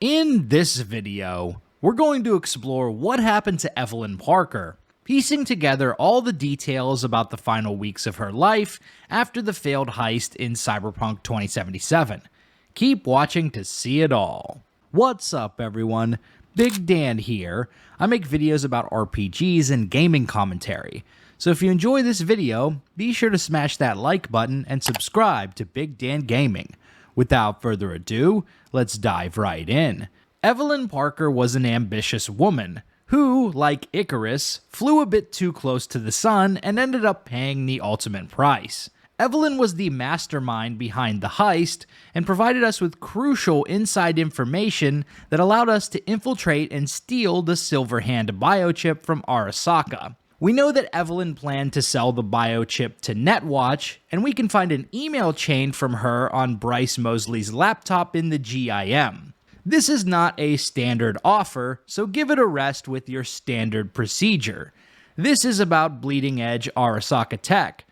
In this video, we're going to explore what happened to Evelyn Parker, piecing together all the details about the final weeks of her life after the failed heist in Cyberpunk 2077. Keep watching to see it all. What's up, everyone? Big Dan here. I make videos about RPGs and gaming commentary, so if you enjoy this video, be sure to smash that like button and subscribe to Big Dan Gaming. Without further ado, let's dive right in. Evelyn Parker was an ambitious woman who, like Icarus, flew a bit too close to the sun and ended up paying the ultimate price. Evelyn was the mastermind behind the heist and provided us with crucial inside information that allowed us to infiltrate and steal the Silverhand biochip from Arasaka. We know that Evelyn planned to sell the biochip to Netwatch, and we can find an email chain from her on Bryce Mosley's laptop in the GIM. This is not a standard offer, so give it a rest with your standard procedure. This is about bleeding-edge Arasaka tech.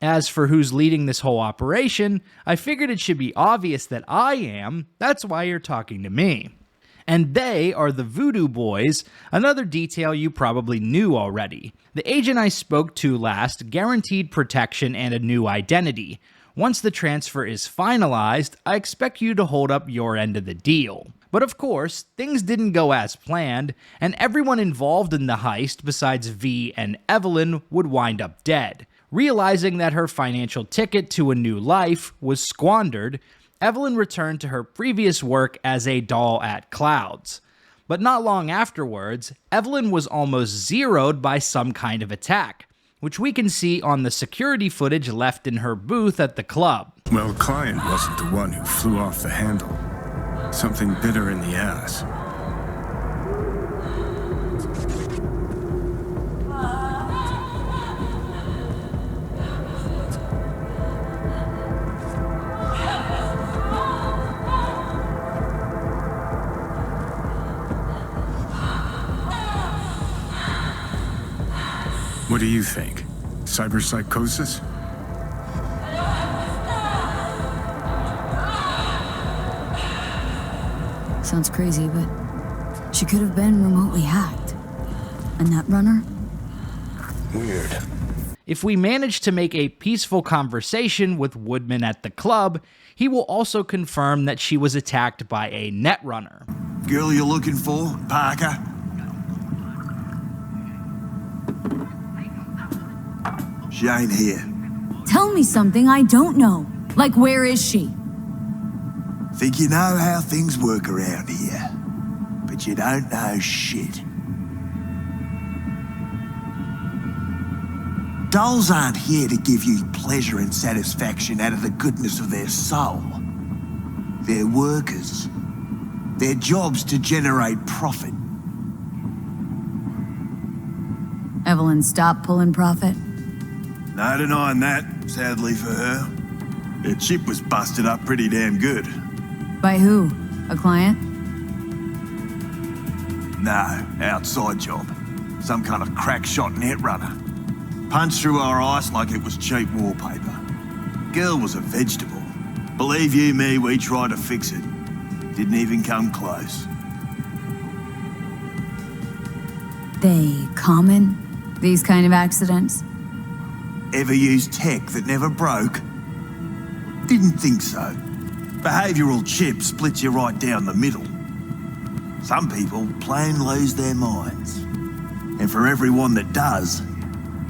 As for who's leading this whole operation, I figured it should be obvious that I am. That's why you're talking to me. And they are the Voodoo Boys, another detail you probably knew already. The agent I spoke to last guaranteed protection and a new identity. Once the transfer is finalized, I expect you to hold up your end of the deal. But of course, things didn't go as planned, and everyone involved in the heist besides V and Evelyn would wind up dead. Realizing that her financial ticket to a new life was squandered, Evelyn returned to her previous work as a doll at Clouds. But not long afterwards, Evelyn was almost zeroed by some kind of attack, which we can see on the security footage left in her booth at the club. Well, the client wasn't the one who flew off the handle. Something bit her in the ass. What do you think? Cyberpsychosis? Sounds crazy, but she could have been remotely hacked. A netrunner? Weird. If we manage to make a peaceful conversation with Woodman at the club, he will also confirm that she was attacked by a netrunner. Girl you're looking for, Parker? She ain't here. Tell me something I don't know. Like, where is she? Think you know how things work around here, but you don't know shit. Dolls aren't here to give you pleasure and satisfaction out of the goodness of their soul. They're workers. Their job's to generate profit. Evelyn, stop pulling profit. No denying that, sadly for her. Her chip was busted up pretty damn good. By who? A client? No, outside job. Some kind of crack-shot netrunner. Punched through our ice like it was cheap wallpaper. Girl was a vegetable. Believe you me, we tried to fix it. Didn't even come close. They common? These kind of accidents? Ever used tech that never broke? Didn't think so. Behavioural chip splits you right down the middle. Some people plain lose their minds. And for everyone that does,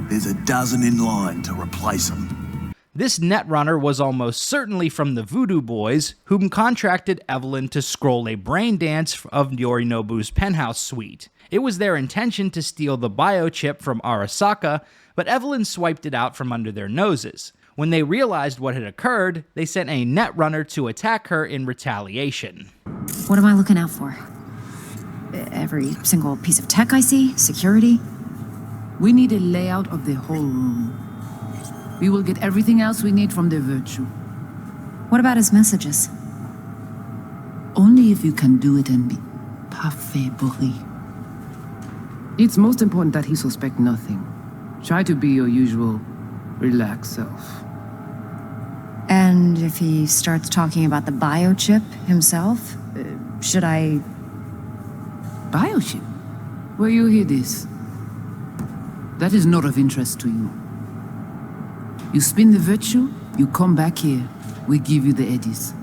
there's a dozen in line to replace them. This netrunner was almost certainly from the Voodoo Boys, whom contracted Evelyn to scroll a brain dance of Yorinobu's penthouse suite. It was their intention to steal the biochip from Arasaka, but Evelyn swiped it out from under their noses. When they realized what had occurred, they sent a netrunner to attack her in retaliation. What am I looking out for? Every single piece of tech I see? Security? We need a layout of the whole room. We will get everything else we need from the Virtue. What about his messages? Only if you can do it and be parfait bourré. It's most important that he suspect nothing. Try to be your usual, relaxed self. And if he starts talking about the biochip himself, Should I... Biochip? Where you hear this? That is not of interest to you. You spin the virtue, you come back here, we give you the eddies.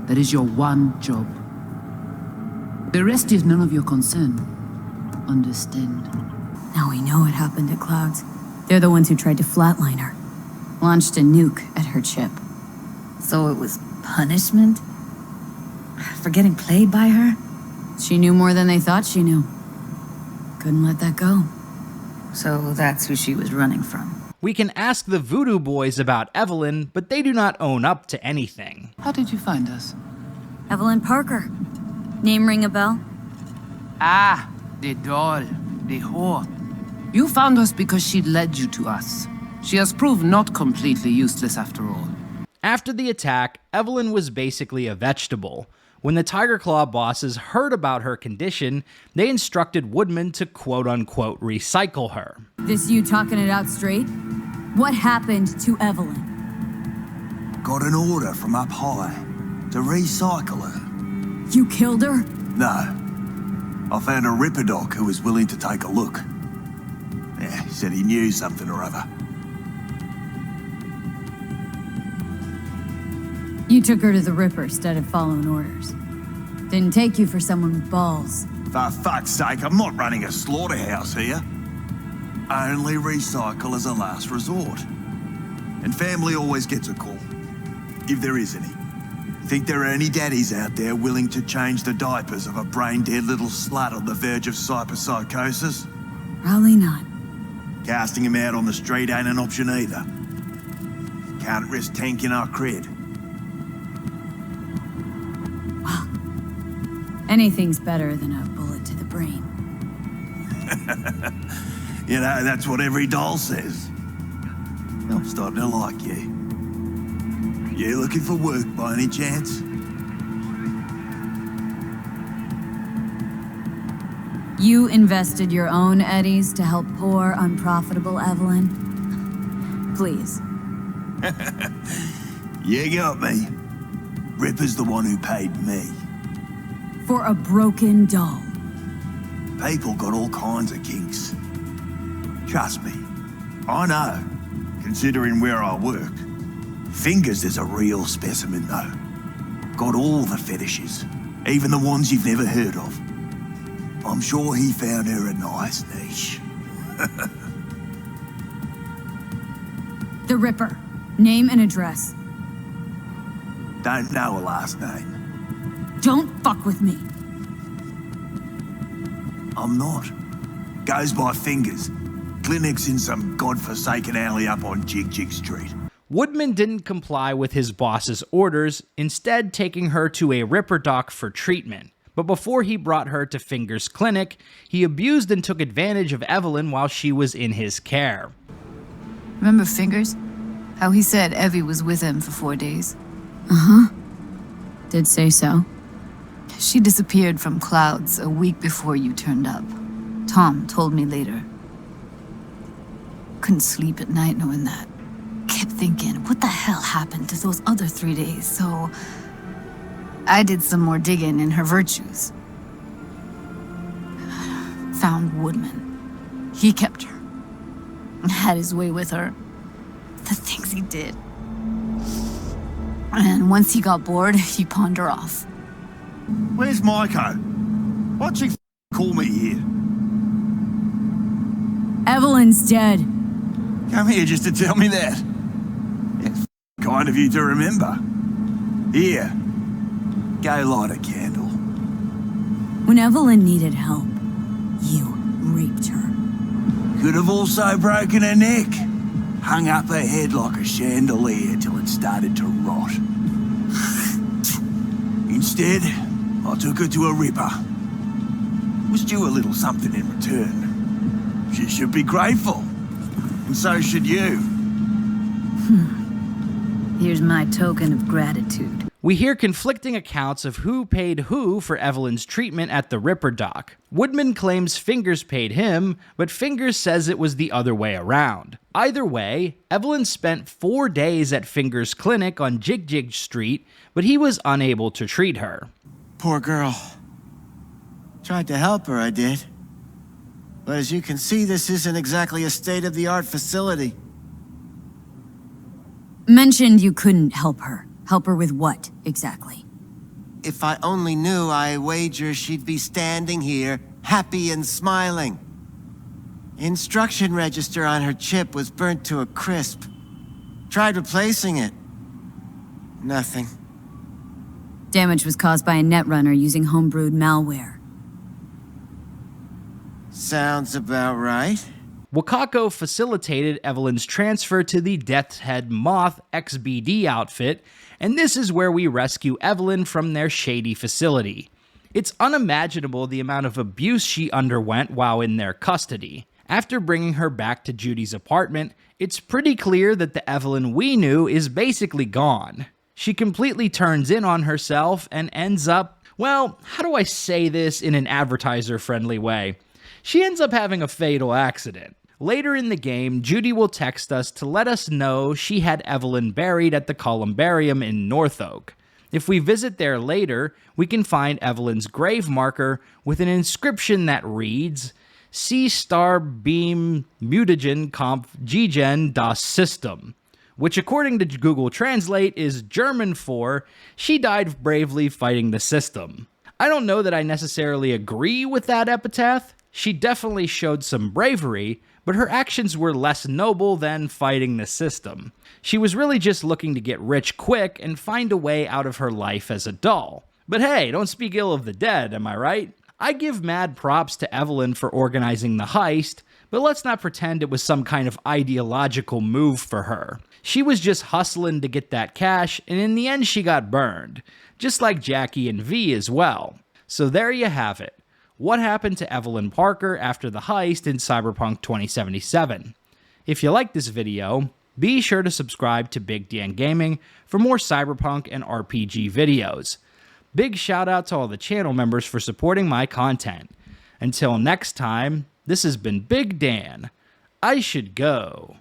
That is your one job. The rest is none of your concern. Understand? Now we know what happened to Clouds. They're the ones who tried to flatline her. Launched a nuke at her chip. So it was punishment? For getting played by her? She knew more than they thought she knew. Couldn't let that go. So that's who she was running from. We can ask the Voodoo Boys about Evelyn, but they do not own up to anything. How did you find us? Evelyn Parker. Name ring a bell? Ah, the doll, the whore. You found us because she led you to us. She has proved not completely useless after all. After the attack, Evelyn was basically a vegetable. When the Tiger Claw bosses heard about her condition, they instructed Woodman to quote-unquote recycle her. This you talking it out straight? What happened to Evelyn? Got an order from up high to recycle her. You killed her? No. I found a Ripper doc who was willing to take a look. Yeah, he said he knew something or other. You took her to the Ripper instead of following orders. Didn't take you for someone with balls. For fuck's sake, I'm not running a slaughterhouse here. Only recycle as a last resort. And family always gets a call, if there is any. Think there are any daddies out there willing to change the diapers of a brain-dead little slut on the verge of cyberpsychosis? Probably not. Casting him out on the street ain't an option either. Can't risk tanking our cred. Anything's better than a bullet to the brain. You know, that's what every doll says. I'm starting to like you. You looking for work by any chance? You invested your own eddies to help poor, unprofitable Evelyn? Please. You got me. Ripper's the one who paid me. For a broken doll. People got all kinds of kinks. Trust me, I know, considering where I work. Fingers is a real specimen, though. Got all the fetishes, even the ones you've never heard of. I'm sure he found her a nice niche. The Ripper. Name and address. Don't know her last name. Don't fuck with me. I'm not. Goes by Fingers. Clinic's in some godforsaken alley up on Jig Jig Street. Woodman didn't comply with his boss's orders, instead taking her to a Ripper doc for treatment. But before he brought her to Fingers' clinic, he abused and took advantage of Evelyn while she was in his care. Remember Fingers? How he said Evie was with him for 4 days? Uh-huh. Did say so. She disappeared from Clouds a week before you turned up. Tom told me later. Couldn't sleep at night knowing that. Kept thinking, what the hell happened to those other 3 days? So I did some more digging in her virtues. Found Woodman. He kept her. Had his way with her. The things he did. And once he got bored, he pawned her off. Where's Maiko? Why'd she call me here? Evelyn's dead. Come here just to tell me that. It's kind of you to remember. Here, go light a candle. When Evelyn needed help, you raped her. Could have also broken her neck. Hung up her head like a chandelier till it started to rot. Instead, I took her to a Ripper. Was due a little something in return. She should be grateful. And so should you. Here's my token of gratitude. We hear conflicting accounts of who paid who for Evelyn's treatment at the Ripper doc. Woodman claims Fingers paid him, but Fingers says it was the other way around. Either way, Evelyn spent 4 days at Fingers' clinic on Jig Jig Street, but he was unable to treat her. Poor girl. Tried to help her, I did. But as you can see, this isn't exactly a state-of-the-art facility. Mentioned you couldn't help her. Help her with what, exactly? If I only knew, I wager she'd be standing here, happy and smiling. Instruction register on her chip was burnt to a crisp. Tried replacing it. Nothing. Damage was caused by a netrunner using homebrewed malware. Sounds about right. Wakako facilitated Evelyn's transfer to the Death's Head Moth XBD outfit, and this is where we rescue Evelyn from their shady facility. It's unimaginable the amount of abuse she underwent while in their custody. After bringing her back to Judy's apartment, it's pretty clear that the Evelyn we knew is basically gone. She completely turns in on herself and ends up, well, how do I say this in an advertiser-friendly way? She ends up having a fatal accident. Later in the game, Judy will text us to let us know she had Evelyn buried at the Columbarium in North Oak. If we visit there later, we can find Evelyn's grave marker with an inscription that reads, C star beam mutagen comp ggen das System, which according to Google Translate is German for, she died bravely fighting the system. I don't know that I necessarily agree with that epitaph. She definitely showed some bravery, but her actions were less noble than fighting the system. She was really just looking to get rich quick and find a way out of her life as a doll. But hey, don't speak ill of the dead, am I right? I give mad props to Evelyn for organizing the heist, but let's not pretend it was some kind of ideological move for her. She was just hustling to get that cash, and in the end she got burned, just like Jackie and V as well. So there you have it. What happened to Evelyn Parker after the heist in Cyberpunk 2077? If you like this video, be sure to subscribe to Big Dan Gaming for more Cyberpunk and RPG videos. Big shout out to all the channel members for supporting my content. Until next time, this has been Big Dan. I should go.